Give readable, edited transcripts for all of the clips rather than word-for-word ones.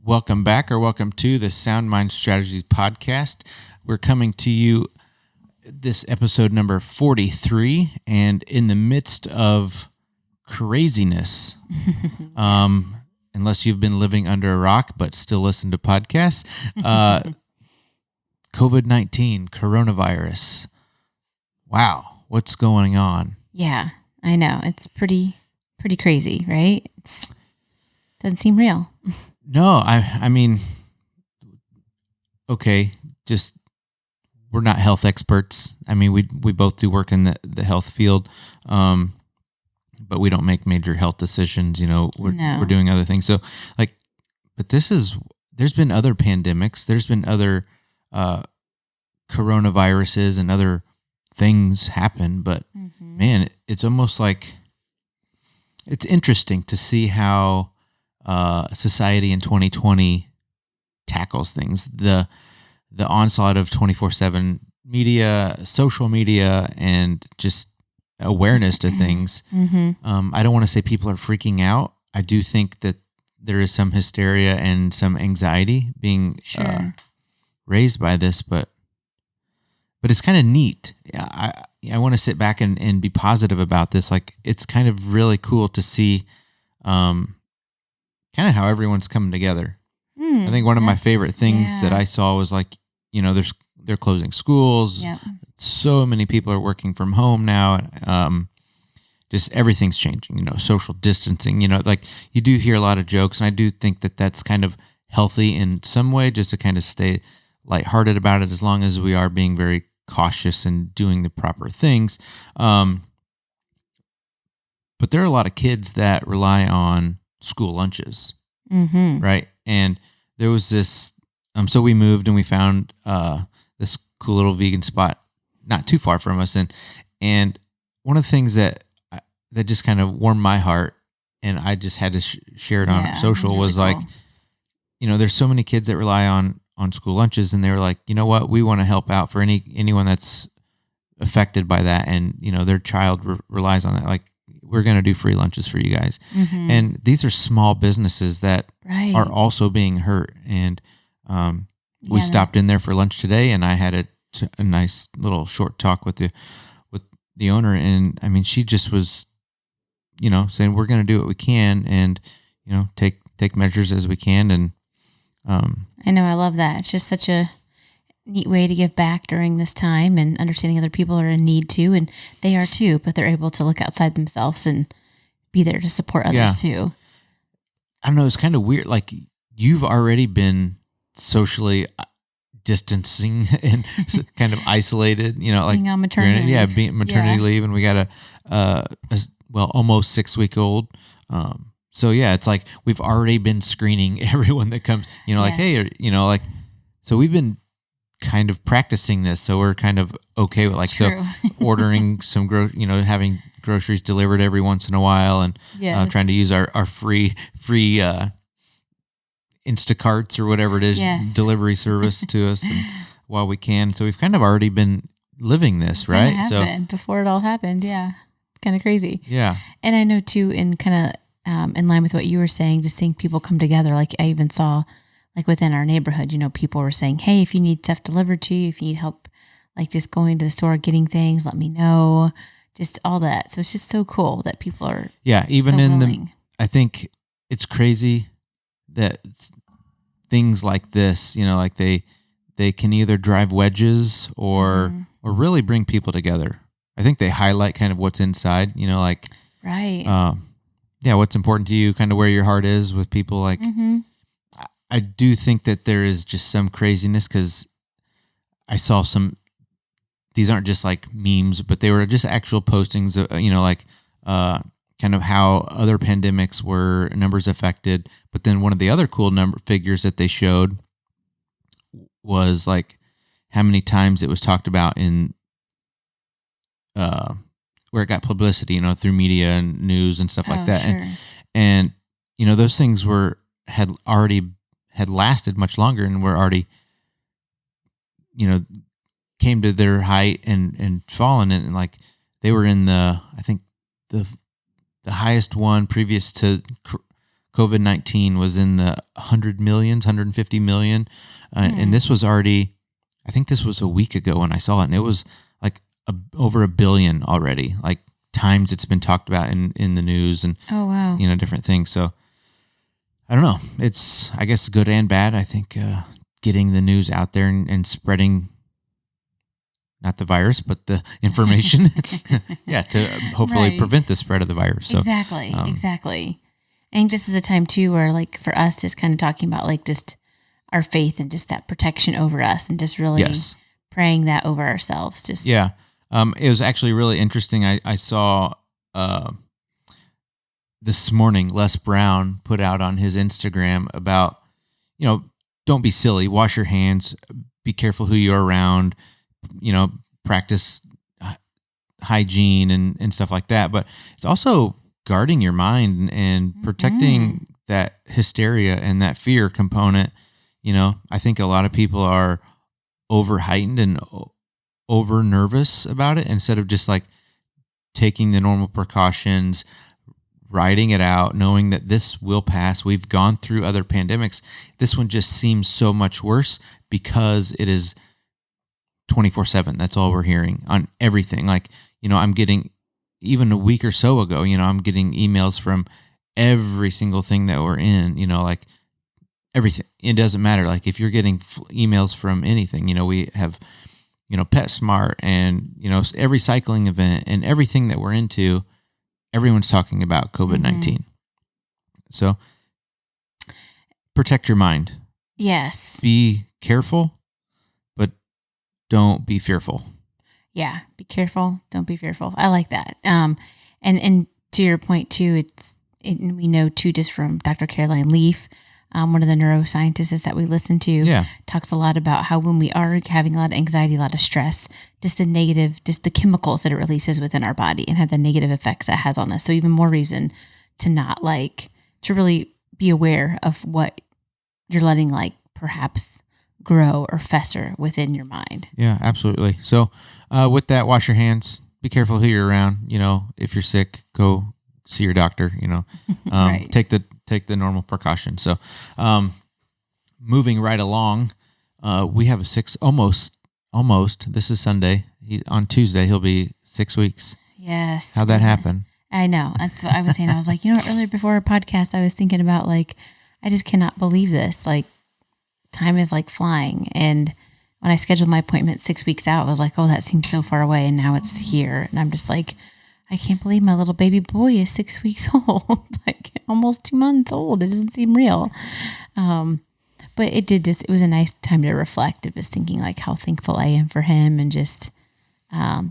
Welcome back, or welcome to the Sound Mind Strategies podcast. We're coming to you this episode number 43, and in the midst of craziness, unless you've been living under a rock but still listen to podcasts, COVID-19, coronavirus. Wow, what's going on? Yeah, I know. It's pretty crazy, right? Doesn't seem real. No, I mean, okay, just we're not health experts. I mean, we both do work in the health field, but we don't make major health decisions. You know, we're doing other things. So, but there's been other pandemics. There's been other coronaviruses and other things happen. But man, it's almost like it's interesting to see how society in 2020 tackles things. The onslaught of 24/7 media, social media, and just awareness to things. I don't want to say people are freaking out. I do think that there is some hysteria and some anxiety being raised by this, but it's kind of neat. I want to sit back and be positive about this. Like, it's kind of really cool to see kind of how everyone's coming together. I think one of my favorite things that I saw was like, you know, they're closing schools. Yep. So many people are working from home now. Just everything's changing, you know, social distancing, you know, like you do hear a lot of jokes. And I do think that that's kind of healthy in some way, just to kind of stay lighthearted about it, as long as we are being very cautious and doing the proper things. But there are a lot of kids that rely on school lunches, right? And there was this, so we moved and we found this cool little vegan spot not too far from us, and one of the things that just kind of warmed my heart, and I just had to share it on social, was really cool. Like, you know, there's so many kids that rely on school lunches, and they were like, you know what, we want to help out for anyone that's affected by that, and you know, their child relies on that. Like, we're going to do free lunches for you guys. And these are small businesses that are also being hurt. And we stopped in there for lunch today, and I had a nice little short talk with the owner. And I mean, she just was, you know, saying we're going to do what we can, and, you know, take measures as we can. And I know, I love that. It's just such a neat way to give back during this time, and understanding other people are in need too, and they are too, but they're able to look outside themselves and be there to support others too. I don't know, it's kind of weird. Like, you've already been socially distancing and kind of isolated, you know, like being on maternity leave. Being maternity leave, and we got almost 6-week-old. So yeah, it's like we've already been screening everyone that comes, you know, like, hey, you know, like, so we've been kind of practicing this, so we're kind of okay with, like, so ordering some having groceries delivered every once in a while, and trying to use our free Instacarts or whatever it is, delivery service to us, and while we can. So we've kind of already been living this, right? So before it all happened, it's kind of crazy. Yeah, and I know too, in kind of in line with what you were saying, just seeing people come together. Like, I even saw, like, within our neighborhood, you know, people were saying, hey, if you need stuff delivered to you, if you need help, like, just going to the store, getting things, let me know, just all that. So it's just so cool that people are even so in willing. I think it's crazy that things like this, you know, like they can either drive wedges or really bring people together. I think they highlight kind of what's inside, you know, like, what's important to you, kind of where your heart is with people. Like, I do think that there is just some craziness, because I saw these aren't just like memes, but they were just actual postings, you know, like kind of how other pandemics were numbers affected. But then one of the other cool figures that they showed was like how many times it was talked about in where it got publicity, you know, through media and news and stuff like that. Sure. And you know, those things had lasted much longer, and were already, you know, came to their height and fallen, and like they were in I think the highest one previous to COVID-19 was in the 100 millions, 150 million. And this was already, I think this was a week ago when I saw it, and it was like over 1 billion already, like times it's been talked about in the news and, different things. So I don't know. It's, I guess, good and bad. I think getting the news out there and spreading, not the virus, but the information, to hopefully prevent the spread of the virus. So, exactly. I think this is a time too where, like, for us, just kind of talking about like just our faith and just that protection over us, and just really praying that over ourselves. Just it was actually really interesting. I saw this morning Les Brown put out on his Instagram about, don't be silly, wash your hands, be careful who you're around, practice hygiene and stuff like that. But it's also guarding your mind and protecting that hysteria and that fear component. I think a lot of people are over heightened and over nervous about it, instead of just like taking the normal precautions, riding it out, knowing that this will pass. We've gone through other pandemics. This one just seems so much worse because it is 24/7. That's all we're hearing on everything. Like, I'm getting, even a week or so ago, I'm getting emails from every single thing that we're in, like everything. It doesn't matter. Like, if you're getting emails from anything, we have, PetSmart and, every cycling event and everything that we're into, everyone's talking about COVID-19. So protect your mind. Yes. Be careful, but don't be fearful. Yeah. Be careful. Don't be fearful. I like that. And to your point too, we know too, just from Dr. Caroline Leaf, one of the neuroscientists that we listen to, talks a lot about how when we are having a lot of anxiety, a lot of stress, just the chemicals that it releases within our body and have the negative effects that has on us. So even more reason to not to really be aware of what you're letting perhaps grow or fester within your mind. Yeah, absolutely. So with that, wash your hands, be careful who you're around. If you're sick, go see your doctor, right. Take the normal precautions. So, moving right along, we have almost, this is Sunday. On Tuesday, he'll be 6 weeks. Yes. How'd that happen? I know. That's what I was saying. I was like, earlier before our podcast, I was thinking about I just cannot believe this. Time is flying. And when I scheduled my appointment 6 weeks out, I was like, oh, that seems so far away. And now it's here. And I'm just like, I can't believe my little baby boy is 6 weeks old, almost 2 months old. It doesn't seem real. But it was a nice time to reflect. It was thinking how thankful I am for him, and just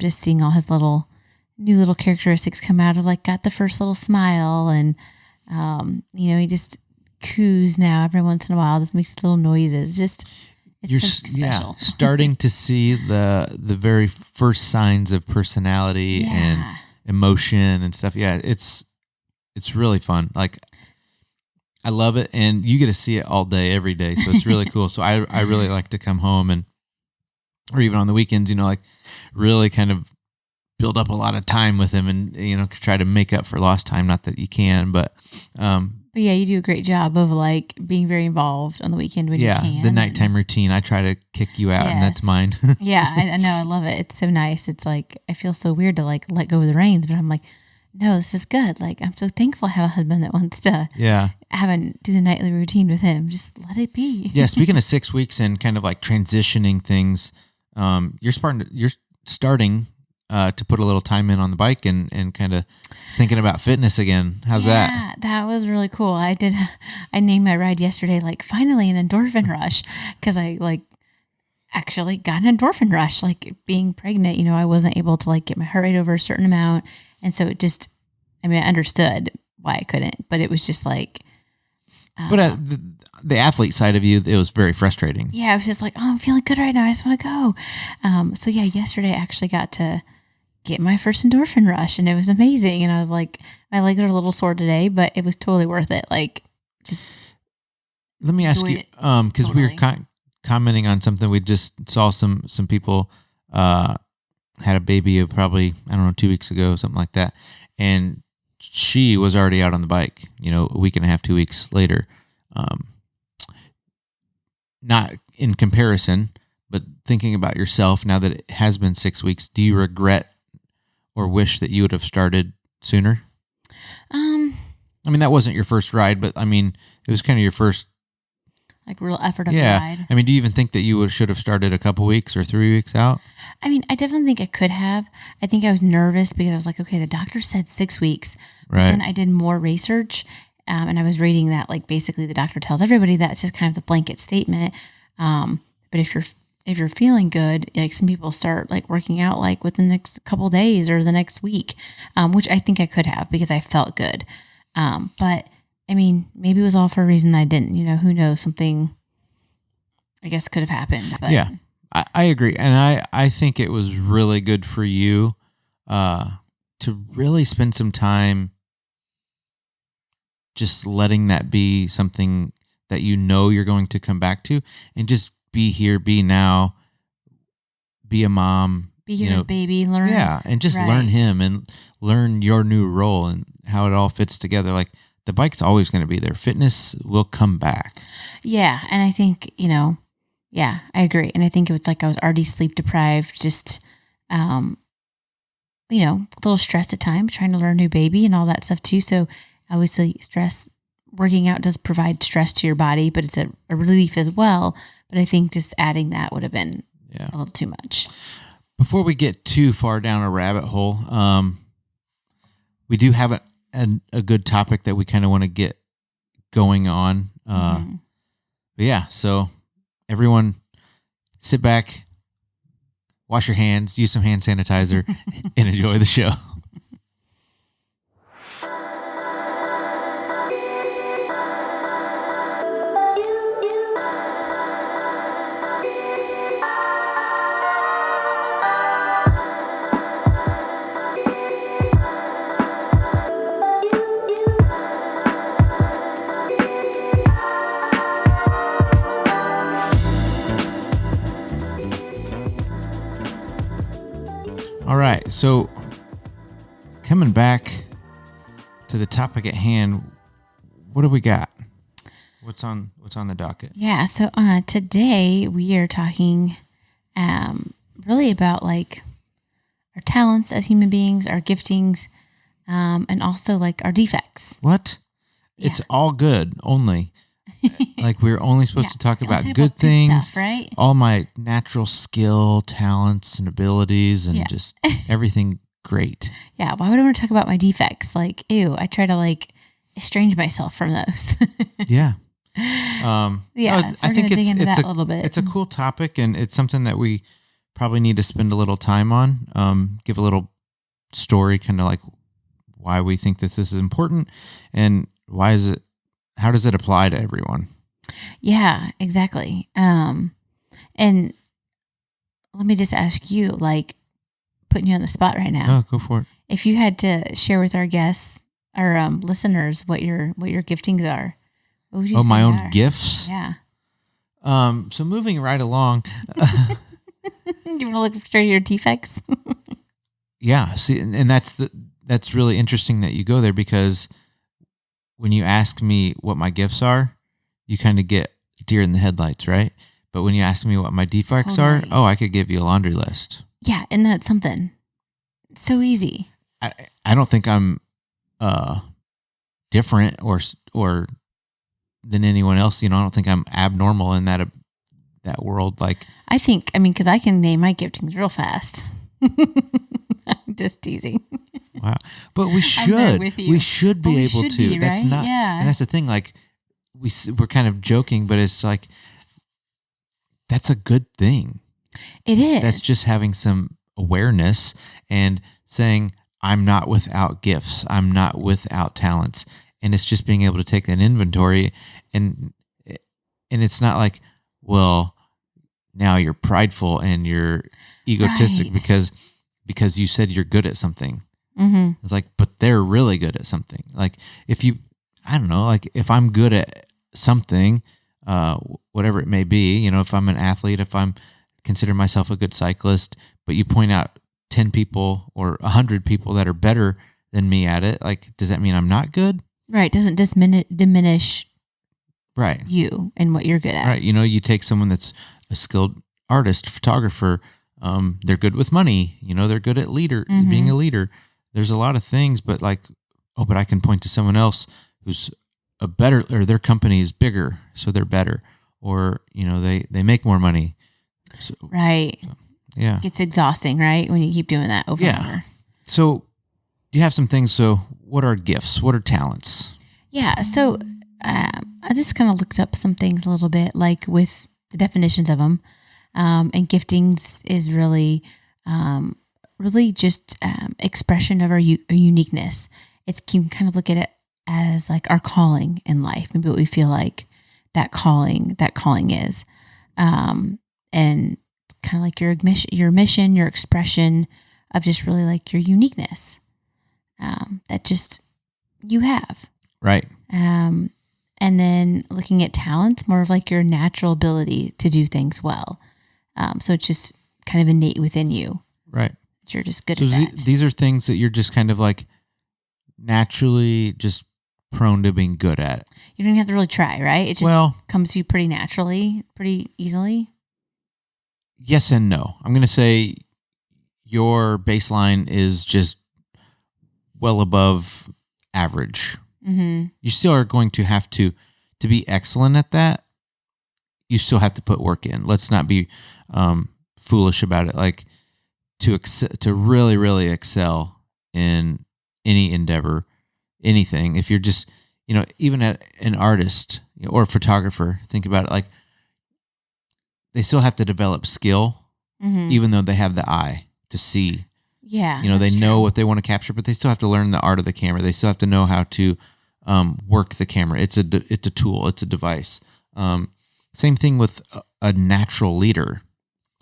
seeing all his new little characteristics come out of got the first little smile, and, he just coos now every once in a while, just makes little noises. You're so special. Starting to see the very first signs of personality and emotion and stuff. Yeah, it's really fun. I love it, and you get to see it all day, every day. So it's really cool. So I really like to come home or even on the weekends, really kind of build up a lot of time with him, and try to make up for lost time. Not that you can, but yeah, you do a great job of being very involved on the weekend when you can. The nighttime routine. I try to kick you out, and that's mine. Yeah, I know. I love it. It's so nice. It's I feel so weird to let go of the reins, but I'm like, no, this is good. I'm so thankful I have a husband that wants to do the nightly routine with him. Just let it be. Yeah. Speaking of 6 weeks and kind of transitioning things, you're starting to put a little time in on the bike and kind of thinking about fitness again. How's that? Yeah, that was really cool. I named my ride yesterday, finally an endorphin rush, because I actually got an endorphin rush, being pregnant. I wasn't able to get my heart rate over a certain amount. And so it just, I understood why I couldn't, but it was just but the athlete side of you, it was very frustrating. Yeah. I was just I'm feeling good right now. I just want to go. So yeah, yesterday I actually got to get my first endorphin rush, and it was amazing. And I was my legs are a little sore today, but it was totally worth it. Just let me ask you, because we were commenting on something. We just saw some people had a baby probably, 2 weeks ago, something like that. And she was already out on the bike, a week and a half, 2 weeks later. Not in comparison, but thinking about yourself now that it has been 6 weeks, do you regret or wish that you would have started sooner? I mean, that wasn't your first ride, but I mean, it was kind of your first real effort of the ride. I mean, do you even think that you should have started a couple weeks or 3 weeks out? I mean, I definitely think I could have. I think I was nervous because I was like, okay, the doctor said 6 weeks. Right. And I did more research, and I was reading that, basically the doctor tells everybody that it's just kind of the blanket statement. But if you're feeling good, some people start working out within the next couple of days or the next week, which I think I could have because I felt good. But I mean, maybe it was all for a reason that I didn't, who knows, something I guess could have happened. But. Yeah, I agree. And I think it was really good for you, to really spend some time just letting that be something that you're going to come back to, and just be here, be now, be a mom. Be here with baby, learn. Yeah, and just learn him and learn your new role and how it all fits together. The bike's always going to be there. Fitness will come back. Yeah, and I think, I agree. And I think it was I was already sleep deprived, just, a little stressed at times, trying to learn a new baby and all that stuff too. So obviously working out does provide stress to your body, but it's a relief as well. But I think just adding that would have been a little too much. Before we get too far down a rabbit hole, we do have a good topic that we kind of want to get going on. But yeah, so everyone sit back, wash your hands, use some hand sanitizer, and enjoy the show. All right, so coming back to the topic at hand, what have we got? What's on the docket? Yeah, so today we are talking really about our talents as human beings, our giftings, and also our defects. What? Yeah. It's all good only. We're only supposed to talk about good things, good stuff, right? All my natural skill, talents, and abilities, and just everything great. Yeah, why would I want to talk about my defects? Ew, I try to estrange myself from those. Yeah. So I think dig into that a little bit. It's a cool topic, and it's something that we probably need to spend a little time on. Give a little story, kind of why we think this is important, and how does it apply to everyone? Yeah, exactly. And let me just ask you, putting you on the spot right now. Oh, go for it. If you had to share with our guests, our listeners, what your giftings are, what would you say my own are? Gifts? Yeah. So moving right along. Do you want to look for your defects? Yeah. See, and that's really interesting that you go there, because when you ask me what my gifts are, you kind of get deer in the headlights, right? But when you ask me what my defects are, I could give you a laundry list. Yeah, and that's something. It's so easy. I don't think I'm different or than anyone else. I don't think I'm abnormal in that world. I think, because I can name my giftings real fast. I'm just teasing. Wow. But we should. We should be able to. Be, that's right? not. Yeah. And that's the thing. We're kind of joking, but it's that's a good thing. It is. That's just having some awareness and saying, I'm not without gifts. I'm not without talents. And it's just being able to take that inventory, and it's not well, now you're prideful and you're egotistic because you said you're good at something. Mm-hmm. It's but they're really good at something. If I'm good at something, whatever it may be, if I'm an athlete, if I'm consider myself a good cyclist, but you point out 10 people or 100 people that are better than me at it, like, does that mean I'm not good? Right. Doesn't diminish right. you and what you're good at. Right. You take someone that's a skilled artist, photographer, they're good with money, they're good at being a leader. There's a lot of things, but like, but I can point to someone else who's a better, or their company is bigger, so they're better, or, they make more money. So, right. So, yeah. It's exhausting, right? When you keep doing that over and over. So you have some things. So what are gifts? What are talents? Yeah. So I just kind of looked up some things a little bit, like with the definitions of them. And giftings is really just expression of our uniqueness. You can kind of look at it as like our calling in life, maybe what we feel like that calling is. And kind of like your mission, your expression of just really like your uniqueness that just you have. Right. And then looking at talents, more of like your natural ability to do things well. So it's just kind of innate within you. Right. You're just good at that. These are things that you're just kind of like naturally just prone to being good at. You don't have to really try, right? It just comes to you pretty naturally, pretty easily. Yes and no. I'm going to say your baseline is just well above average. Mm-hmm. You still are going to have to be excellent at that. You still have to put work in. Let's not be foolish about it. Like to really, really excel in any endeavor, anything. If you're just, even at an artist or a photographer, think about it. Like they still have to develop skill, even though they have the eye to see. Yeah, they know what they want to capture, but they still have to learn the art of the camera. They still have to know how to work the camera. It's a tool. It's a device. Same thing with a natural leader.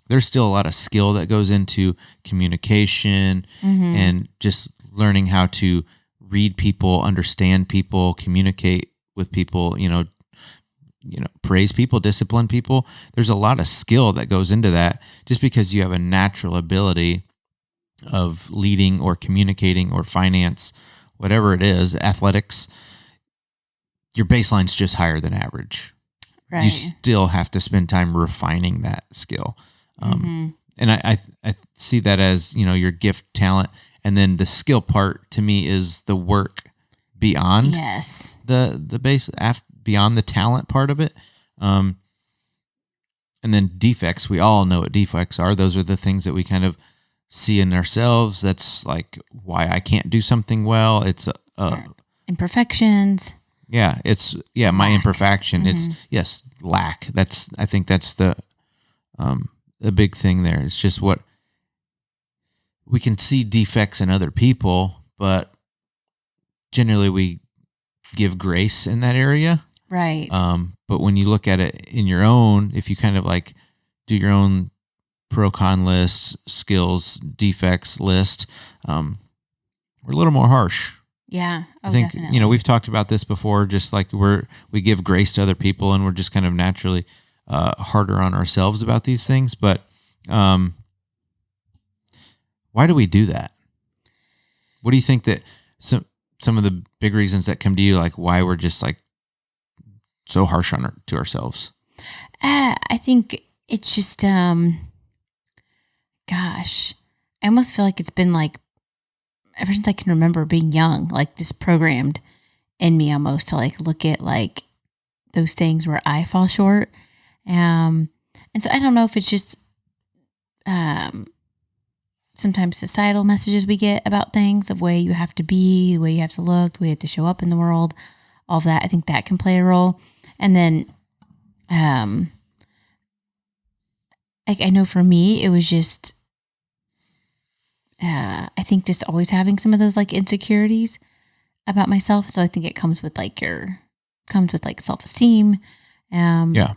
There's still a lot of skill that goes into communication and just learning how to read people, understand people, communicate with people, praise people, discipline people. There's a lot of skill that goes into that. Just because you have a natural ability of leading or communicating or finance, whatever it is, athletics, your baseline's just higher than average. Right. You still have to spend time refining that skill. And I see that as, your gift, talent, and then the skill part to me is the work beyond the base, beyond the talent part of it. And then defects, we all know what defects are. Those are the things that we kind of see in ourselves. That's like why I can't do something well. It's imperfections. Yeah, it's my imperfection. It's lack. I think that's the big thing there. It's just what we can see defects in other people, but generally we give grace in that area. Right. But when you look at it in your own, if you kind of like do your own pro-con list, skills, defects list, we're a little more harsh. Yeah. I think, definitely. We've talked about this before, just like we give grace to other people and we're just kind of naturally harder on ourselves about these things. But why do we do that? What do you think that some of the big reasons that come to you, like why we're just like so harsh to ourselves? I think it's just, gosh, I almost feel like it's been like, ever since I can remember being young, like just programmed in me almost to like look at like those things where I fall short. And so I don't know if it's just sometimes societal messages we get about things, of the way you have to be, the way you have to look, the way you have to show up in the world, all of that. I think that can play a role. And then like I know for me, it was just I think just always having some of those like insecurities about myself. So I think it comes with like self-esteem. Yeah,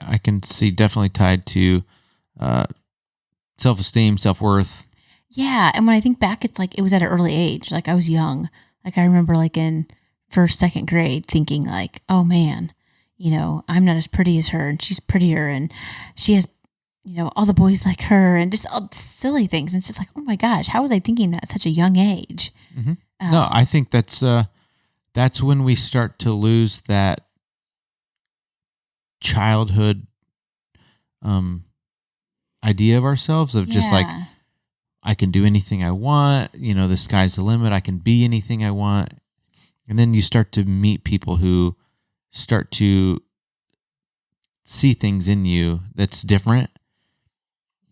I can see definitely tied to self-esteem, self-worth. Yeah, and when I think back, it's like it was at an early age. Like I was young. Like I remember like in first, second grade thinking like, oh man, I'm not as pretty as her and she's prettier and she has all the boys like her and just all silly things. And it's just like, oh my gosh, how was I thinking that at such a young age? No, I think that's when we start to lose that childhood idea of ourselves of just like, I can do anything I want. The sky's the limit. I can be anything I want. And then you start to meet people who start to see things in you that's different.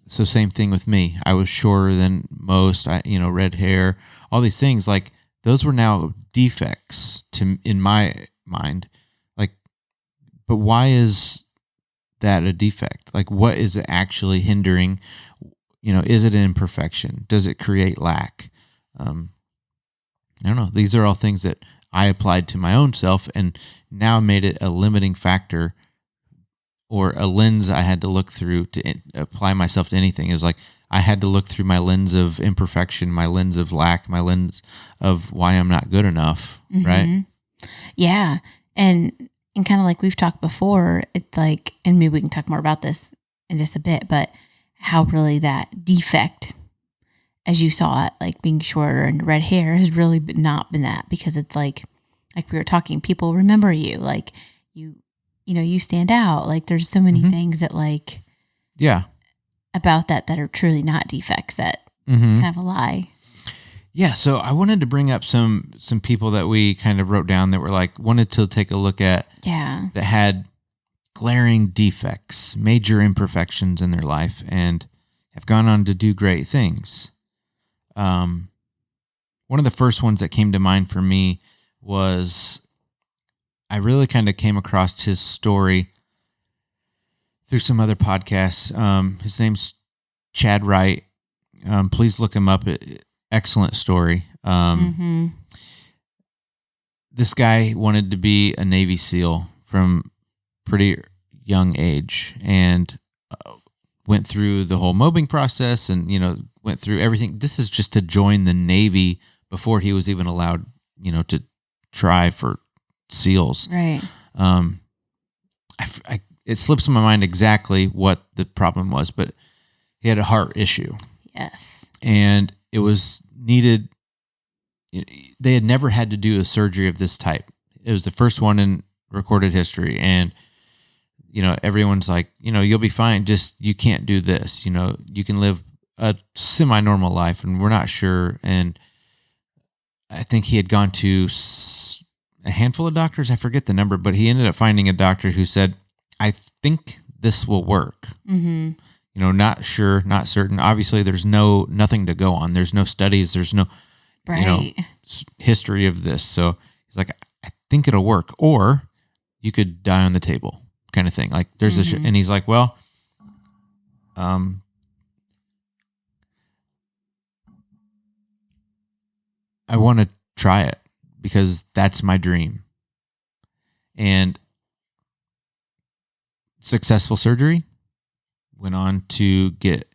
So same thing with me. I was shorter than most, red hair, all these things, like those were now defects in my mind. Like, but why is that a defect? Like, what is it actually hindering? Is it an imperfection? Does it create lack? I don't know. These are all things that I applied to my own self and now made it a limiting factor or a lens I had to look through to apply myself to anything. It was like I had to look through my lens of imperfection, my lens of lack, my lens of why I'm not good enough, right? Yeah. And kind of like we've talked before, it's like, and maybe we can talk more about this in just a bit, but how really that defect, as you saw it, like being shorter and red hair, has really not been that, because it's like we were talking, people remember you, like you stand out. Like there's so many things that about that are truly not defects, that kind of a lie. Yeah. So I wanted to bring up some people that we kind of wrote down that were like, wanted to take a look at, that had glaring defects, major imperfections in their life, and have gone on to do great things. One of the first ones that came to mind for me was, I really kind of came across his story through some other podcasts. His name's Chad Wright. Please look him up. Excellent story. This guy wanted to be a Navy SEAL from pretty young age, and went through the whole mobbing process and, went through everything. This is just to join the Navy before he was even allowed, to try for SEALs. Right. It slips in my mind exactly what the problem was, but he had a heart issue. Yes. And it was needed. They had never had to do a surgery of this type. It was the first one in recorded history. And, everyone's like, you'll be fine. Just, you can't do this. You can live a semi-normal life, and we're not sure. And I think he had gone to a handful of doctors. I forget the number, but he ended up finding a doctor who said, I think this will work. Not sure, not certain. Obviously, there's nothing to go on. There's no studies. There's no, history of this. So he's like, I think it'll work, or you could die on the table, kind of thing. Like there's and he's like, well, I want to try it because that's my dream. And successful surgery, went on to get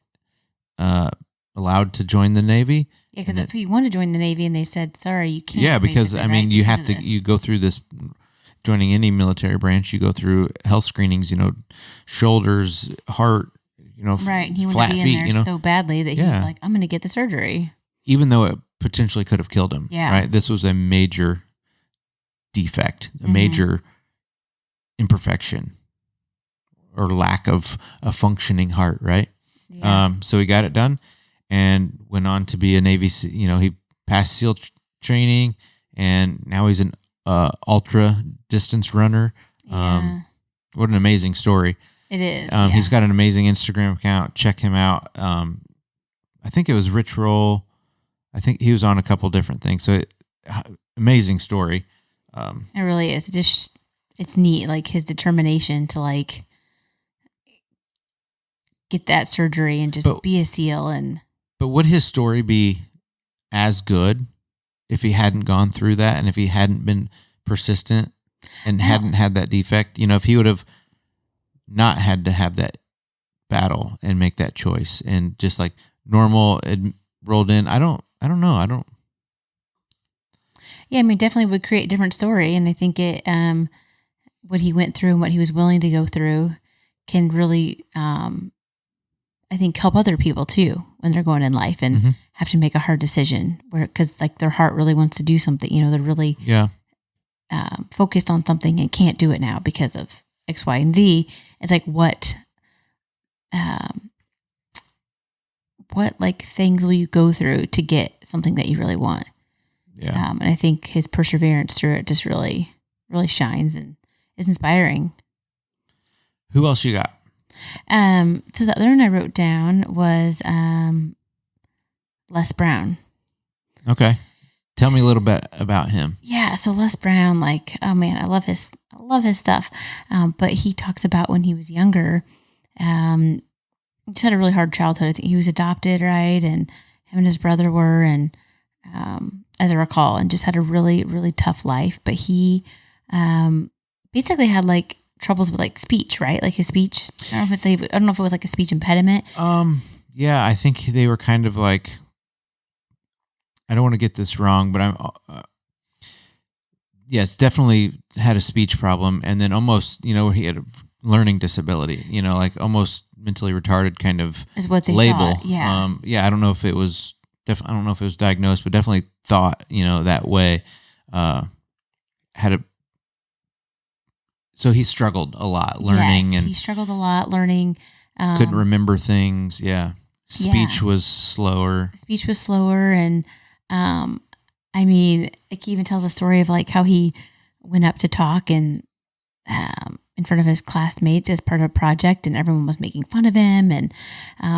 allowed to join the Navy. Yeah, because if you want to join the Navy and they said, sorry, you can't. Yeah, because you have to, you go through this, joining any military branch, you go through health screenings, shoulders, heart, right. And he flat wanted to be feet, in there so badly that he's like, I'm going to get the surgery. Even though it potentially could have killed him. Yeah. Right. This was a major defect, a major imperfection or lack of a functioning heart. Right. Yeah. So he got it done and went on to be a Navy, he passed SEAL training, and now he's an ultra distance runner. Yeah. What an amazing story. It is. He's got an amazing Instagram account. Check him out. I think it was Rich Roll. I think he was on a couple different things. So amazing story. It really is. It's neat. Like his determination to get that surgery and just be a SEAL. But would his story be as good if he hadn't gone through that, and if he hadn't been persistent and hadn't had that defect? If he would have not had to have that battle and make that choice and just like normal rolled in. I don't know. Yeah, definitely would create a different story. And I think what he went through and what he was willing to go through can really I think, help other people too when they're going in life and have to make a hard decision because like their heart really wants to do something, they're really focused on something and can't do it now because of X, Y, and Z. It's like, what like things will you go through to get something that you really want? Yeah. And I think his perseverance through it just really, really shines and is inspiring. Who else you got? So the other one I wrote down was Les Brown. Okay. Tell me a little bit about him. Yeah, so Les Brown, like, oh man, I love his stuff. But he talks about when he was younger, he just had a really hard childhood. I think he was adopted, right? And him and his brother were, and as I recall, and just had a really, really tough life. But he basically had like troubles with like speech, right? Like his speech. I don't know if it was like a speech impediment. Yeah, I think they were kind of like, I don't want to get this wrong, but it's definitely had a speech problem, and then almost, he had a learning disability, like almost mentally retarded kind of is what they label. Thought. Yeah. I don't know if it was I don't know if it was diagnosed, but definitely thought, that way. So he struggled a lot learning, yes, and he struggled a lot learning. Couldn't remember things. Yeah. Speech was slower. And I mean, he even tells a story of like how he went up to talk and in front of his classmates as part of a project, and everyone was making fun of him, and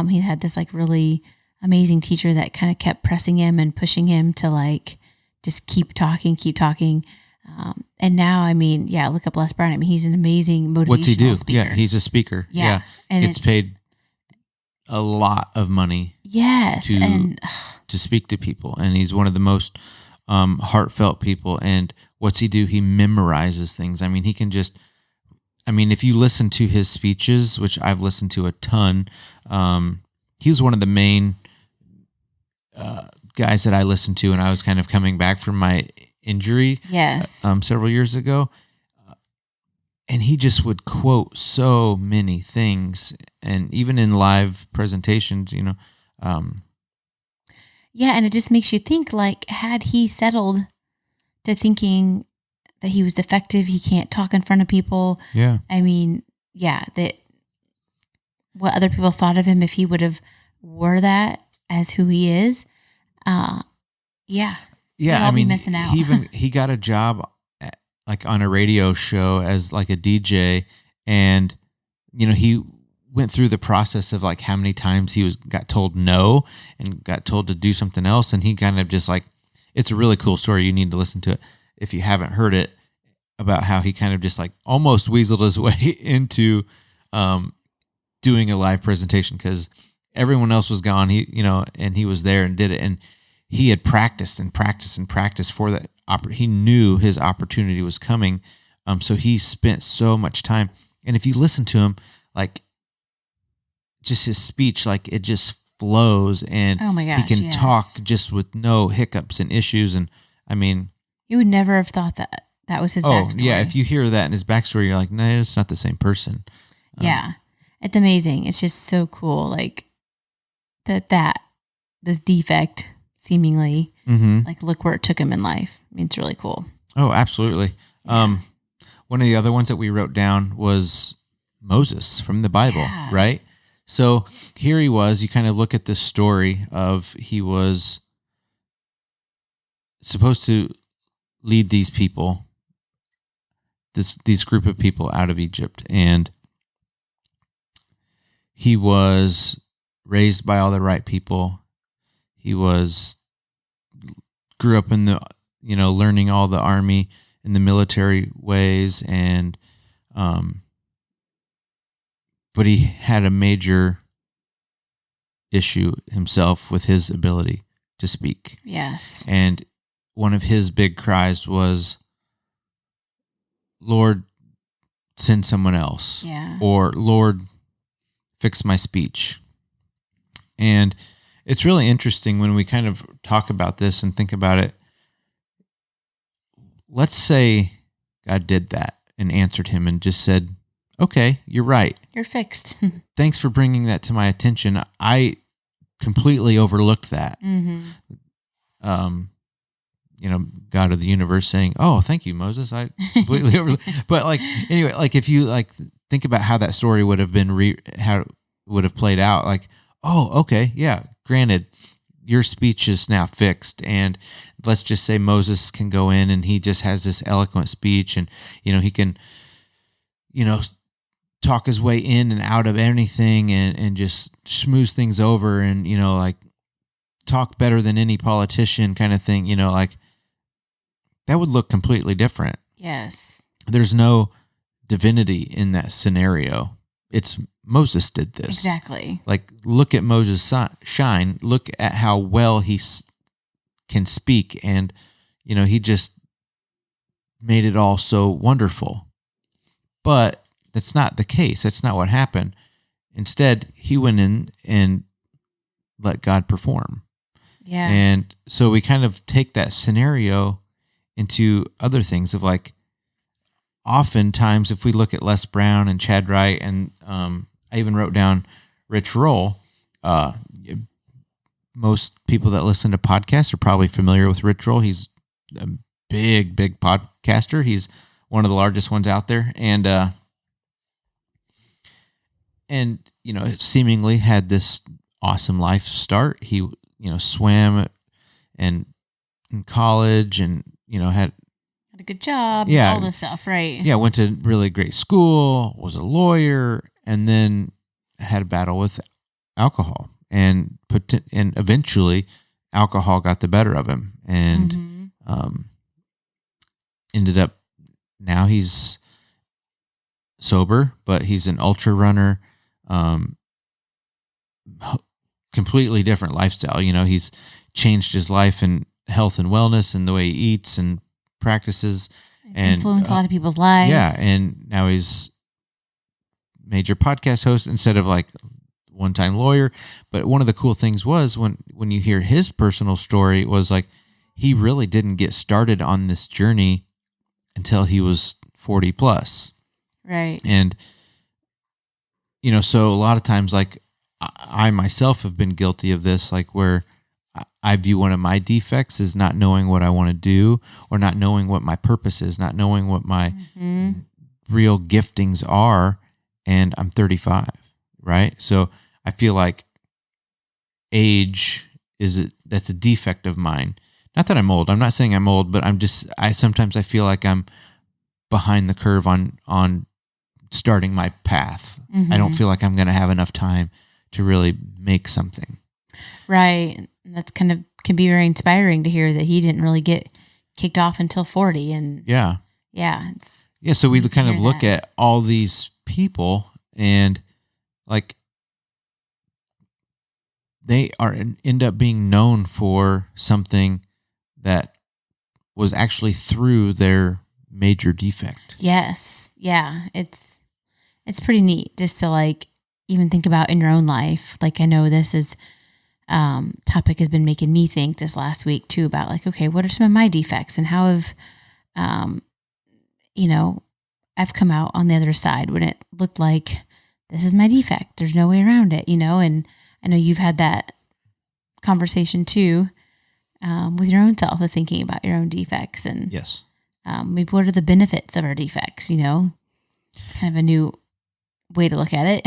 he had this like really amazing teacher that kind of kept pressing him and pushing him to like just keep talking. And now, I mean, look up Les Brown. I mean, he's an amazing motivational What's he do? speaker. Yeah, he's a speaker. Yeah. And gets paid a lot of money. Yes. To speak to people. And he's one of the most heartfelt people. And what's he do? He memorizes things. I mean, he can just, if you listen to his speeches, which I've listened to a ton, he was one of the main guys that I listened to, and I was kind of coming back from my injury several years ago. And he just would quote so many things, and even in live presentations, and it just makes you think, like, had he settled to thinking that he was defective, he can't talk in front of people. Yeah. I mean, that what other people thought of him if he would have wore that as who he is. Yeah. Be missing out. He got a job like on a radio show as like a DJ, and he went through the process of like how many times he got told no and got told to do something else, and he kind of just like, it's a really cool story. You need to listen to it if you haven't heard it, about how he kind of just like almost weaseled his way into doing a live presentation because everyone else was gone. And he was there and did it, and he had practiced for that. He knew his opportunity was coming. So he spent so much time. And if you listen to him, like just his speech, like it just flows, and oh my gosh, he can talk just with no hiccups and issues. And I mean, you would never have thought that was his backstory. Yeah. If you hear that in his backstory, you're like, no, it's not the same person. It's amazing. It's just so cool. Like this defect seemingly, like look where it took him in life. I mean, it's really cool. Oh, absolutely. Yeah. One of the other ones that we wrote down was Moses from the Bible, right? So here he was. You kind of look at this story of he was supposed to lead these people, this group of people out of Egypt, and he was raised by all the right people. He grew up in the, learning all the army and the military ways, and but he had a major issue himself with his ability to speak. Yes. And one of his big cries was, Lord, send someone else. Yeah. Or Lord, fix my speech. And it's really interesting when we kind of talk about this and think about it. Let's say God did that and answered him and just said, okay, you're right. You're fixed. Thanks for bringing that to my attention. I completely overlooked that. God of the universe saying, "Oh, thank you, Moses." I completely overlooked. But anyway, if you think about how that story would have been how it would have played out, oh, okay, yeah, granted, your speech is now fixed, and let's just say Moses can go in and he just has this eloquent speech, and he can talk his way in and out of anything, and just schmooze things over, and talk better than any politician kind of thing. That would look completely different. Yes. There's no divinity in that scenario. It's Moses did this. Exactly. Look at Moses shine. Look at how well he can speak. And, he just made it all so wonderful. But that's not the case. That's not what happened. Instead, he went in and let God perform. Yeah. And so we kind of take that scenario into other things of oftentimes if we look at Les Brown and Chad Wright, and I even wrote down Rich Roll, most people that listen to podcasts are probably familiar with Rich Roll. He's a big podcaster. He's one of the largest ones out there. And seemingly had this awesome life start. He, swam in college, and had a good job, all this stuff, right? Yeah, went to really great school, was a lawyer, and then had a battle with alcohol, and eventually alcohol got the better of him, and ended up, now he's sober, but he's an ultra runner, completely different lifestyle. He's changed his life and health and wellness and the way he eats and practices, and influence a lot of people's lives. Yeah, and now he's major podcast host instead of one-time lawyer. But one of the cool things was when you hear his personal story was he really didn't get started on this journey until he was 40 plus. Right. And so a lot of times I myself have been guilty of this, where I view one of my defects as not knowing what I want to do, or not knowing what my purpose is, not knowing what my real giftings are, and I'm 35, right? So I feel age that's a defect of mine. Not that I'm old. I'm not saying I'm old, but sometimes I feel like I'm behind the curve on starting my path. I don't feel like I'm going to have enough time to really make something. Right. That's can be very inspiring to hear that he didn't really get kicked off until 40. And yeah. So we kind of look at all these people, and they end up being known for something that was actually through their major defect. Yes. Yeah. It's pretty neat just to even think about in your own life. I know this is topic has been making me think this last week too about okay, what are some of my defects, and how have I've come out on the other side when it looked like this is my defect, there's no way around it, and I know you've had that conversation too with your own self, of thinking about your own defects, and yes, maybe what are the benefits of our defects. It's kind of a new way to look at it.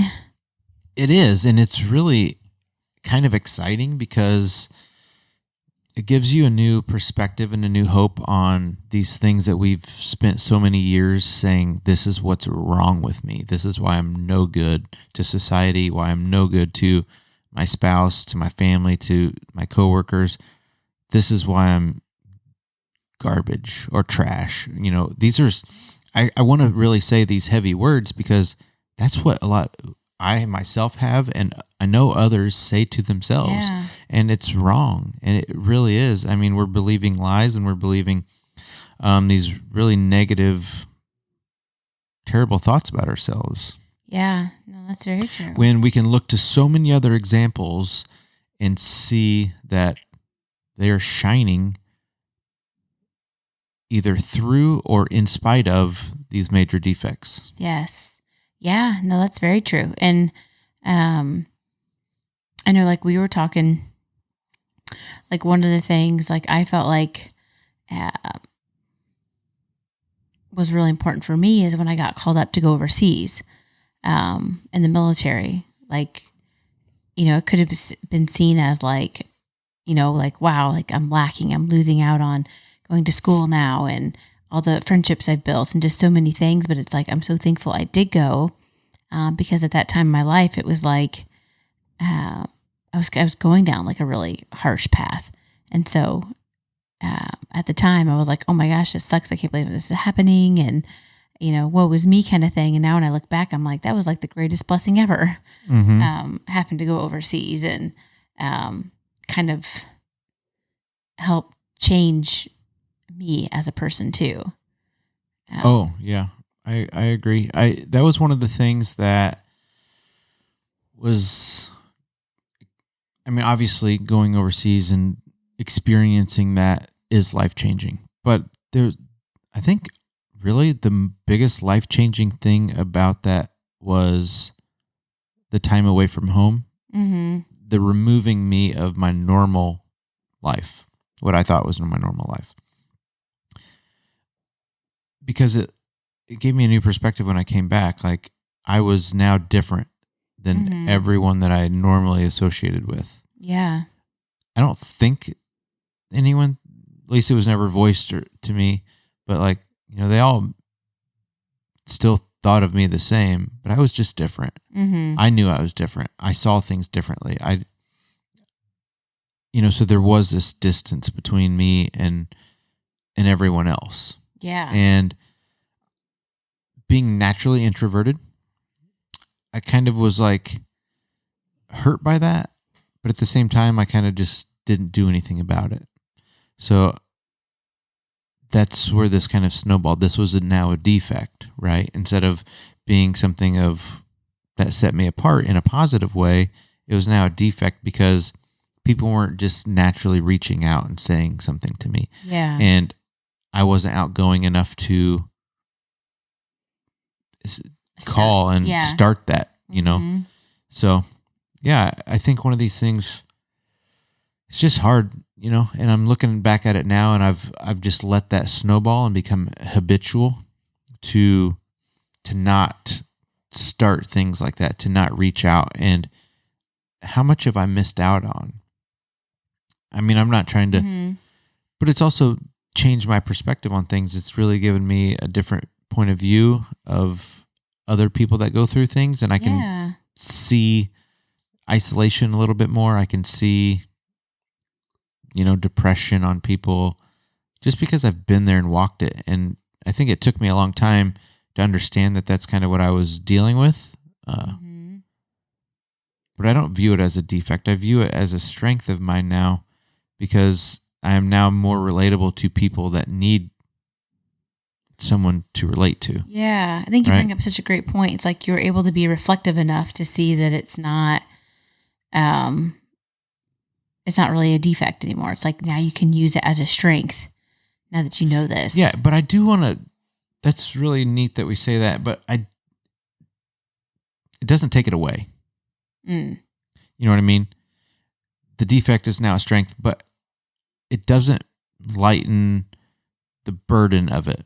It is, and it's really kind of exciting because it gives you a new perspective and a new hope on these things that we've spent so many years saying, this is what's wrong with me. This is why I'm no good to society, why I'm no good to my spouse, to my family, to my coworkers. This is why I'm garbage or trash. These are, I want to really say these heavy words because that's what I myself have, and I know others say to themselves, and it's wrong. And it really is. I mean, we're believing lies, and we're believing these really negative, terrible thoughts about ourselves. Yeah, no, that's very true. When we can look to so many other examples and see that they are shining either through or in spite of these major defects. Yes. Yeah, no, that's very true. And I know like we were talking, like one of the things like I felt like was really important for me is when I got called up to go overseas in the military. Like, it could have been seen as like, like, wow, like I'm lacking, I'm losing out on going to school now and all the friendships I've built and just so many things. But it's like, I'm so thankful I did go because at that time in my life, it was like, I was going down like a really harsh path. And so at the time I was like, oh my gosh, this sucks. I can't believe this is happening. And, woe was me kind of thing. And now when I look back, I'm like, that was like the greatest blessing ever. Having to go overseas and kind of help change me as a person too. Oh yeah, I agree. That was one of the things that was, I mean, obviously going overseas and experiencing that is life-changing, but I think really the biggest life-changing thing about that was the time away from home, the removing me of my normal life, what I thought was my normal life. Because it gave me a new perspective when I came back. Like I was now different than everyone that I normally associated with. Yeah. I don't think anyone, at least it was never voiced to me, but like, they all still thought of me the same, but I was just different. I knew I was different. I saw things differently. So there was this distance between me and everyone else. Yeah. And being naturally introverted, I kind of was like hurt by that, but at the same time, I kind of just didn't do anything about it. So that's where this kind of snowballed. This was now a defect, right? Instead of being something that set me apart in a positive way, it was now a defect because people weren't just naturally reaching out and saying something to me. Yeah. And I wasn't outgoing enough to call and start that, So, yeah, I think one of these things, it's just hard, and I'm looking back at it now and I've just let that snowball and become habitual to not start things like that, to not reach out. And how much have I missed out on? I mean, I'm not trying to, but it's also changed my perspective on things. It's really given me a different point of view of other people that go through things, and I can see isolation a little bit more. I can see, depression on people just because I've been there and walked it. And I think it took me a long time to understand that that's kind of what I was dealing with. But I don't view it as a defect. I view it as a strength of mine now, because I am now more relatable to people that need someone to relate to. Yeah. I think you bring up such a great point. It's like you're able to be reflective enough to see that it's not really a defect anymore. It's like now you can use it as a strength now that you know this. Yeah, but I do want to, that's really neat that we say that, but it doesn't take it away. You know what I mean? The defect is now a strength, but it doesn't lighten the burden of it.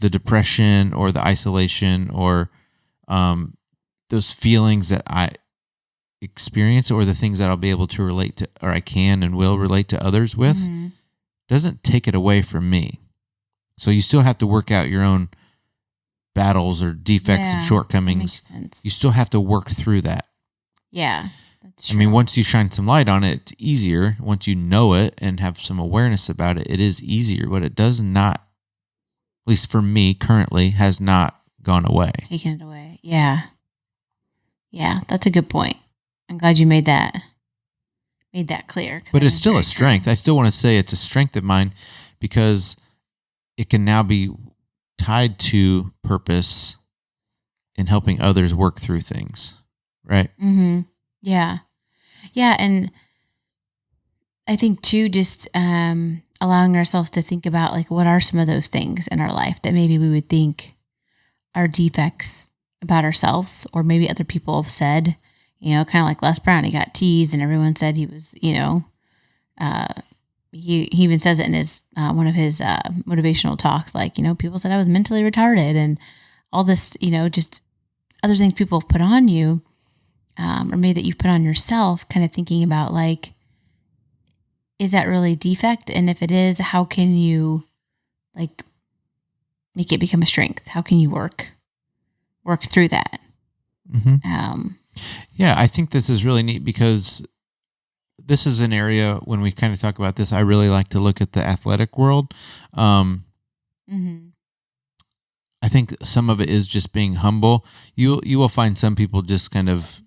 The depression or the isolation or those feelings that I experience, or the things that I'll be able to relate to, or I can and will relate to others with, doesn't take it away from me. So you still have to work out your own battles or defects and shortcomings. That makes sense. You still have to work through that. Yeah, that's true. I mean, once you shine some light on it, it's easier. Once you know it and have some awareness about it, it is easier, but it does not, at least for me currently, has not gone away. Taking it away. Yeah. Yeah, that's a good point. I'm glad you made that clear. But it's still a strength. I still want to say it's a strength of mine because it can now be tied to purpose in helping others work through things. Right? Yeah. Yeah. And I think too, just allowing ourselves to think about like what are some of those things in our life that maybe we would think are defects about ourselves, or maybe other people have said, kind of like Les Brown, he got teased and everyone said he was, he even says it in his, one of his motivational talks, like, people said I was mentally retarded and all this, just other things people have put on you, or maybe that you've put on yourself, kind of thinking about like, is that really a defect? And if it is, how can you like make it become a strength? How can you work through that? Mm-hmm. Yeah, I think this is really neat because this is an area when we kind of talk about this, I really like to look at the athletic world. Mm-hmm. I think some of it is just being humble. You will find some people just kind of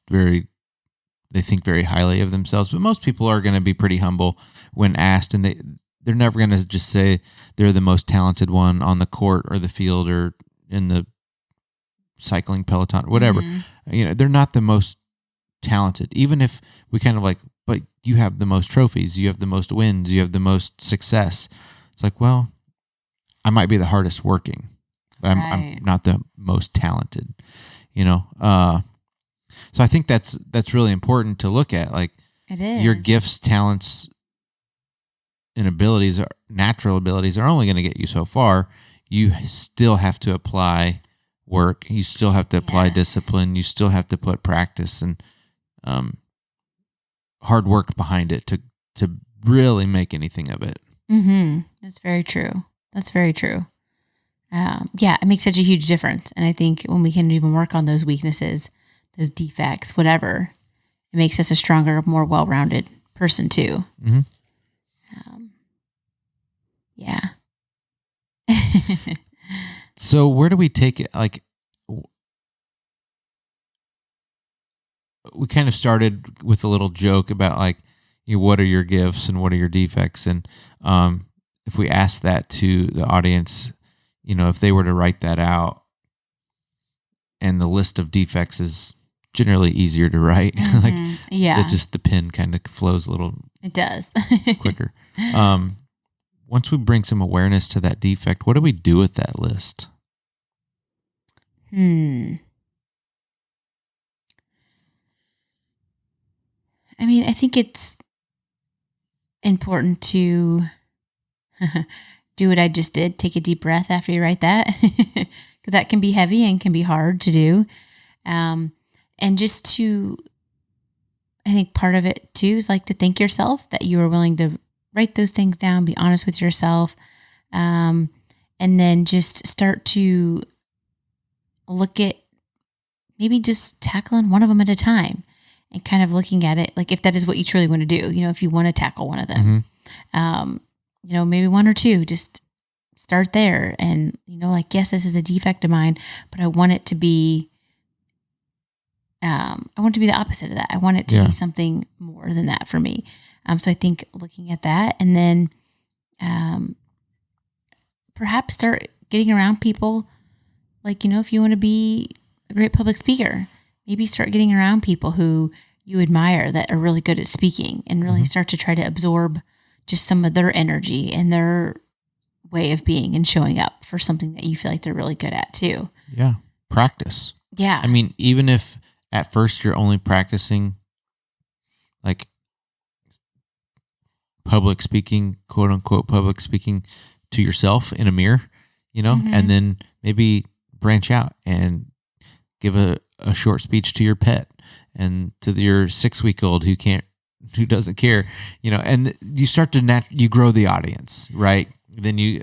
they think very highly of themselves, but most people are going to be pretty humble when asked, and they're never going to just say they're the most talented one on the court or the field or in the cycling peloton, whatever. Mm-hmm. They're not the most talented, even if we kind of like, but you have the most trophies, you have the most wins, you have the most success. It's like, well, I might be the hardest working, but I'm not the most talented, so I think that's really important to look at. Like, it is. Your gifts, talents, and abilities, natural abilities, are only going to get you so far. You still have to apply work. You still have to apply discipline. You still have to put practice and hard work behind it to really make anything of it. Mm-hmm. That's very true. It makes such a huge difference. And I think when we can even work on those weaknesses, those defects, whatever, it makes us a stronger, more well-rounded person too. Mm-hmm. Yeah. So where do we take it? Like, we kind of started with a little joke about like, what are your gifts and what are your defects? And if we ask that to the audience, if they were to write that out, and the list of defects is generally easier to write. Mm-hmm. Just the pen kind of flows a little. It does. quicker. Once we bring some awareness to that defect, what do we do with that list? I mean, I think it's important to do what I just did. Take a deep breath after you write that, because that can be heavy and can be hard to do. And just to, I think part of it too is like to thank yourself that you are willing to write those things down, be honest with yourself. And then just start to look at maybe just tackling one of them at a time and kind of looking at it. Like if that is what you truly want to do, if you want to tackle one of them, maybe one or two, just start there. And, like, yes, this is a defect of mine, but I want it to be, the opposite of that. I want it to be something more than that for me. So I think looking at that, and then perhaps start getting around people. Like, if you want to be a great public speaker, maybe start getting around people who you admire that are really good at speaking, and really start to try to absorb just some of their energy and their way of being and showing up for something that you feel like they're really good at too. Yeah. Practice. Yeah. I mean, even if at first you're only practicing like public speaking, quote unquote, public speaking to yourself in a mirror, and then maybe branch out and give a short speech to your pet and to your 6-week-old who doesn't care, and you start to you grow the audience, right? Then you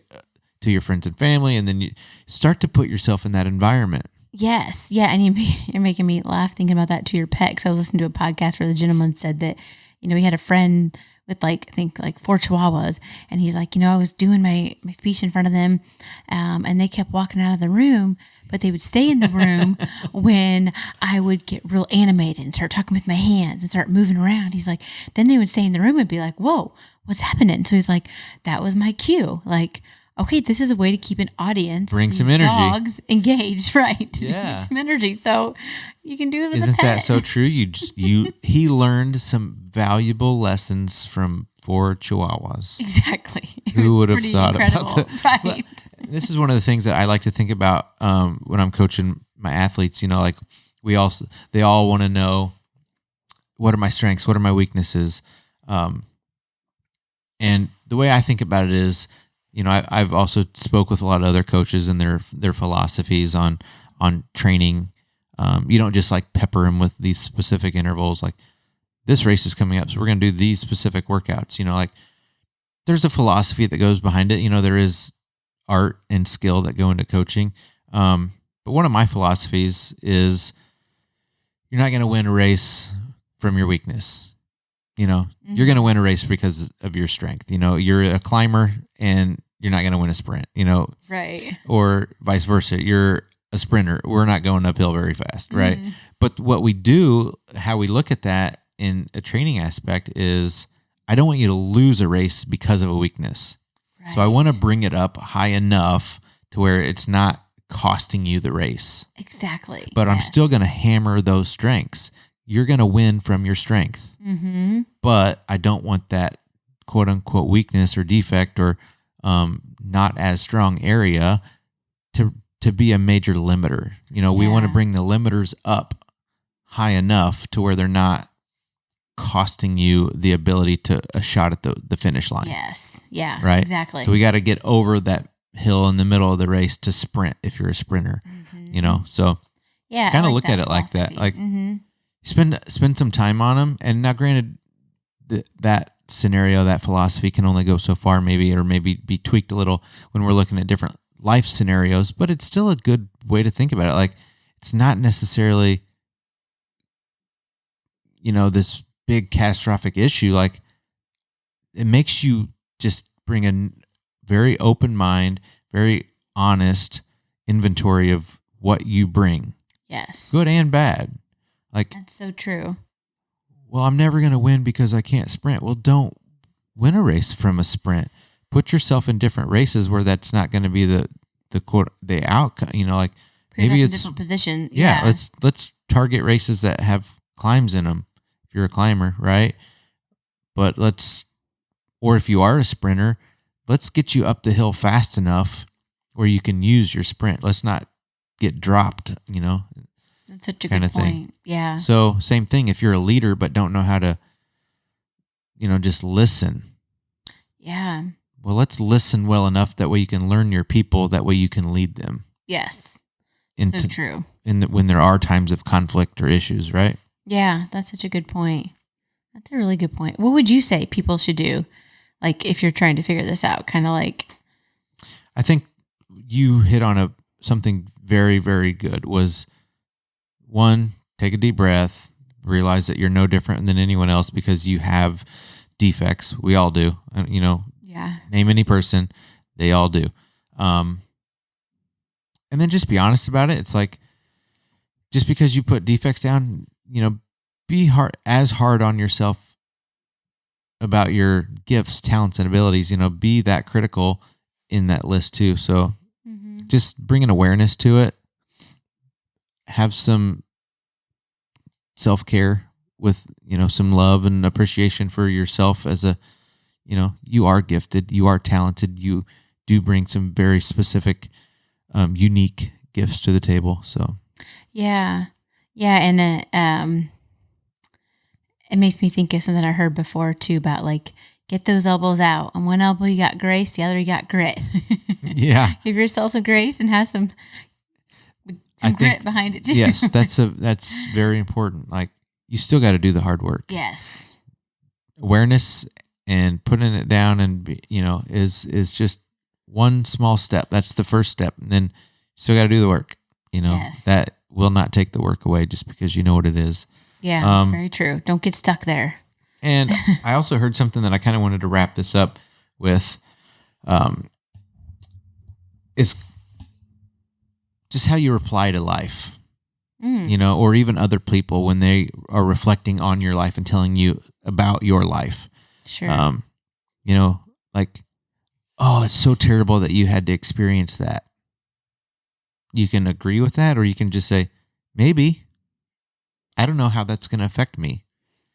to your friends and family, and then you start to put yourself in that environment. Yes. Yeah. And you're making me laugh thinking about that to your pet. Cause I was listening to a podcast where the gentleman said that, he had a friend with I think 4 Chihuahuas. And he's like, I was doing my speech in front of them. And they kept walking out of the room, but they would stay in the room when I would get real animated and start talking with my hands and start moving around. He's like, then they would stay in the room and be like, whoa, what's happening? So he's like, that was my cue. Like, okay, this is a way to keep an audience, bring some energy, dogs engaged, right? Yeah, some energy. So you can do it with Isn't a pet. That so true? He learned some valuable lessons from 4 Chihuahuas. Exactly. Who would have thought incredible. About that? Right. This is one of the things that I like to think about when I'm coaching my athletes, like they all want to know, what are my strengths? What are my weaknesses? And the way I think about it is, I've also spoke with a lot of other coaches and their philosophies on training. You don't just like pepper them with these specific intervals. Like, this race is coming up, so we're going to do these specific workouts. Like, there's a philosophy that goes behind it. There is art and skill that go into coaching. But one of my philosophies is, you're not going to win a race from your weakness. You're going to win a race because of your strength. You're a climber and you're not going to win a sprint, Right. Or vice versa. You're a sprinter. We're not going uphill very fast. Right. But what we do, how we look at that in a training aspect is, I don't want you to lose a race because of a weakness. Right. So I want to bring it up high enough to where it's not costing you the race. Exactly. But I'm still going to hammer those strengths. You're going to win from your strength. But I don't want that quote unquote weakness or defect or not as strong area to be a major limiter. We want to bring the limiters up high enough to where they're not costing you the ability to a shot at the finish line. Yes. Yeah. Right. Exactly. So we got to get over that hill in the middle of the race to sprint if you're a sprinter. So kind of look at it like that. Like, spend some time on them. And now, granted, that scenario, that philosophy can only go so far, maybe be tweaked a little when we're looking at different life scenarios, but it's still a good way to think about it. Like, it's not necessarily, this big catastrophic issue. Like, it makes you just bring a very open mind, very honest inventory of what you bring. Yes. Good and bad. Like, that's so true. Well, I'm never going to win because I can't sprint. Well, don't win a race from a sprint. Put yourself in different races where that's not going to be the outcome. Like, maybe it's a different position. Yeah. Let's target races that have climbs in them. If you're a climber, right? But or if you are a sprinter, let's get you up the hill fast enough where you can use your sprint. Let's not get dropped. That's such a good point. Thing. Yeah. So same thing. If you're a leader but don't know how to, just listen. Yeah. Well, let's listen well enough that way you can learn your people. That way you can lead them. Yes. So true. When there are times of conflict or issues, right? Yeah, that's such a good point. That's a really good point. What would you say people should do, like, if you're trying to figure this out? Kind of like, I think you hit on something very, very good. Was one, take a deep breath, realize that you're no different than anyone else because you have defects. We all do. Yeah. Name any person, they all do. And then just be honest about it. It's like, just because you put defects down, be as hard on yourself about your gifts, talents, and abilities. Be that critical in that list too. So just bring an awareness to it. Have some self-care with, some love and appreciation for yourself as you are gifted, you are talented, you do bring some very specific, unique gifts to the table. So, yeah. And, it makes me think of something I heard before too about, like, get those elbows out. On one elbow you got grace, the other you got grit. Yeah. Give yourself some grace and have some grit behind it too. Yes, that's very important. Like, you still got to do the hard work. Yes. Awareness and putting it down and is just one small step. That's the first step. And then you still got to do the work. Yes. That will not take the work away just because you know what it is. Yeah, that's very true. Don't get stuck there. And I also heard something that I kind of wanted to wrap this up with. Is just how you reply to life, or even other people when they are reflecting on your life and telling you about your life. Sure. Like, oh, it's so terrible that you had to experience that. You can agree with that, or you can just say, maybe. I don't know how that's going to affect me.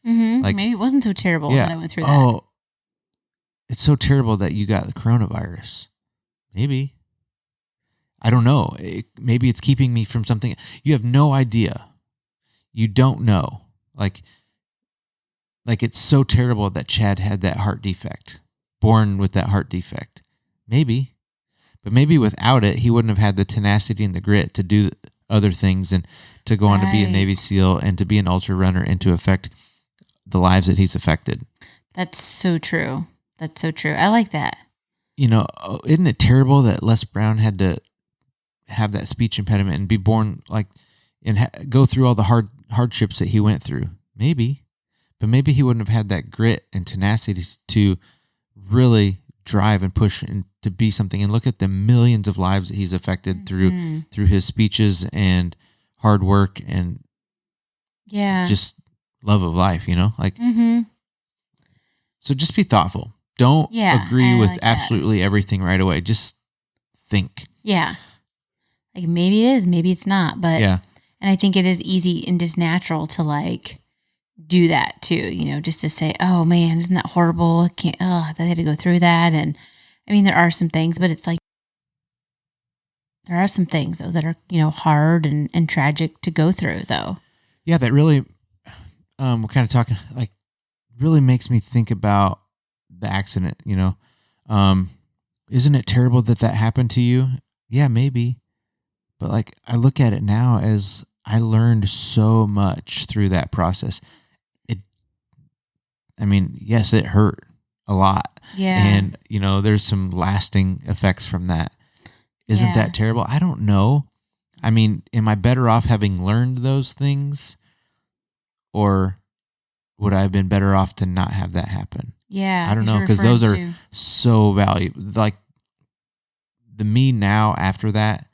Mm-hmm. Like, maybe it wasn't so terrible that I went through that. Oh, it's so terrible that you got the coronavirus. Maybe. I don't know. Maybe it's keeping me from something. You have no idea. You don't know. Like it's so terrible that Chad had that heart defect, born with that heart defect. Maybe. But maybe without it, he wouldn't have had the tenacity and the grit to do other things and to go on to be a Navy SEAL and to be an ultra runner and to affect the lives that he's affected. That's so true. That's so true. I like that. Isn't it terrible that Les Brown had to have that speech impediment and be born and go through all the hardships that he went through? Maybe. But maybe he wouldn't have had that grit and tenacity to really drive and push and to be something. And look at the millions of lives that he's affected through his speeches and hard work and just love of life, So just be thoughtful. Don't agree with absolutely everything right away. Just think. Yeah. Like maybe it is, maybe it's not, but and I think it is easy and just natural to do that too, just to say, oh man, isn't that horrible? They had to go through that. And I mean, there are some things, but it's there are some things though that are, hard and tragic to go through though. Yeah. That really, we're kind of talking really makes me think about the accident, isn't it terrible that happened to you? Yeah, maybe. But I look at it now as I learned so much through that process. Yes, it hurt a lot. Yeah. And, there's some lasting effects from that. Isn't that terrible? I don't know. Am I better off having learned those things? Or would I have been better off to not have that happen? Yeah. I don't know, because those are so valuable. The me now after that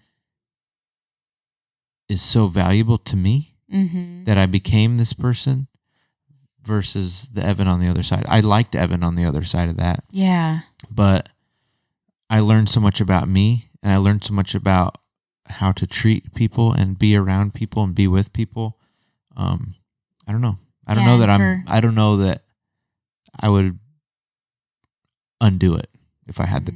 is so valuable to me that I became this person versus the Evan on the other side. I liked Evan on the other side of that. Yeah. But I learned so much about me, and I learned so much about how to treat people and be around people and be with people. I don't know. I don't know that I would undo it if I had the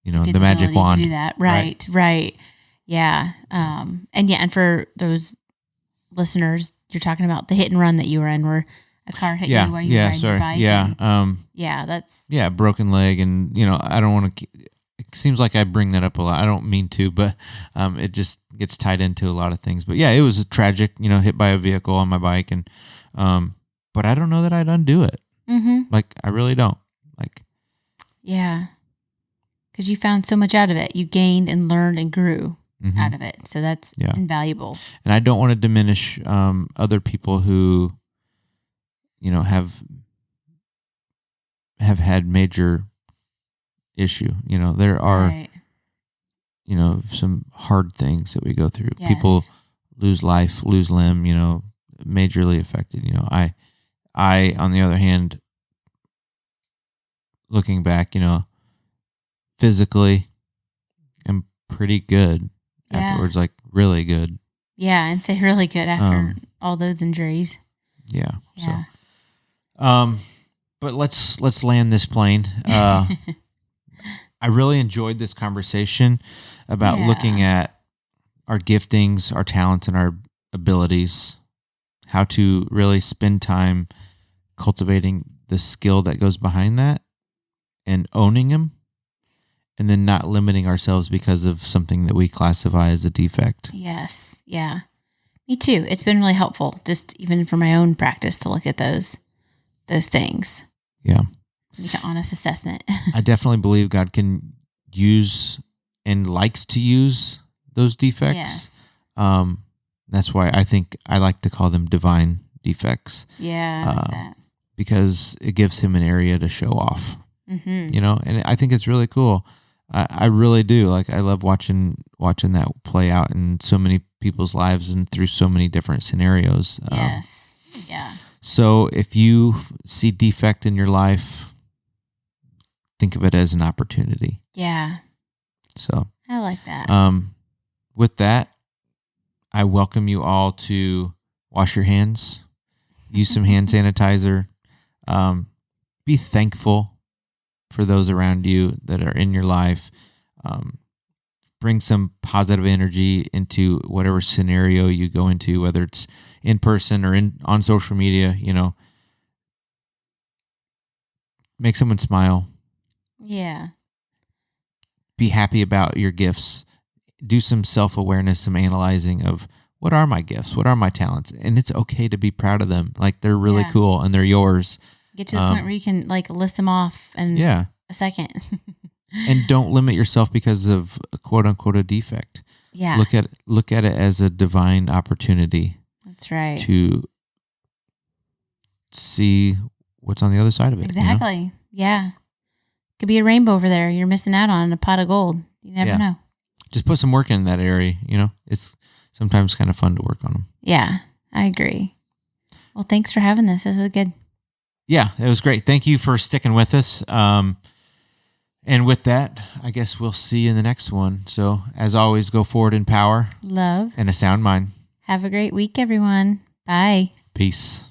magic wand. To do that. Right. Yeah. And for those listeners, you're talking about the hit and run that you were in, where a car hit you while you were riding your bike. Yeah. Broken leg, and I don't want to. It seems like I bring that up a lot. I don't mean to, but it just gets tied into a lot of things. But yeah, it was tragic. Hit by a vehicle on my bike, and but I don't know that I'd undo it. I really don't. Yeah, because you found so much out of it. You gained and learned and grew out of it. So that's invaluable. And I don't want to diminish other people who, have had major issue. There are, some hard things that we go through. Yes. People lose life, lose limb, majorly affected. I, on the other hand, looking back, physically, am pretty good afterwards, really good. Yeah, and say really good after all those injuries. Yeah. So, but let's land this plane. I really enjoyed this conversation about looking at our giftings, our talents, and our abilities, how to really spend time cultivating the skill that goes behind that and owning them, and then not limiting ourselves because of something that we classify as a defect. Yes. Yeah. Me too. It's been really helpful, just even for my own practice, to look at those things. Yeah. Make an honest assessment. I definitely believe God can use and likes to use those defects. Yes. That's why I think I like to call them divine defects. Yeah, I like that. Because it gives him an area to show off. And I think it's really cool. I really do. I love watching that play out in so many people's lives and through so many different scenarios. Yes. Yeah. So if you see defect in your life, think of it as an opportunity. Yeah. So I like that. With that, I welcome you all to wash your hands, use some hand sanitizer, be thankful for those around you that are in your life. bring some positive energy into whatever scenario you go into, whether it's in person or on social media, make someone smile. Yeah. Be happy about your gifts. Do some self-awareness, some analyzing of what are my gifts? What are my talents? And it's okay to be proud of them. Like they're really cool and they're yours. Get to the point where you can like list them off in a second. And don't limit yourself because of a quote unquote a defect. Yeah. Look at it as a divine opportunity. That's right. To see what's on the other side of it. Exactly. Yeah. Could be a rainbow over there. You're missing out on a pot of gold. You never know. Just put some work in that area. It's sometimes kind of fun to work on them. Yeah, I agree. Well, thanks for having this. This was good. Yeah, it was great. Thank you for sticking with us. And with that, I guess we'll see you in the next one. So as always, go forward in power, love, and a sound mind. Have a great week, everyone. Bye. Peace.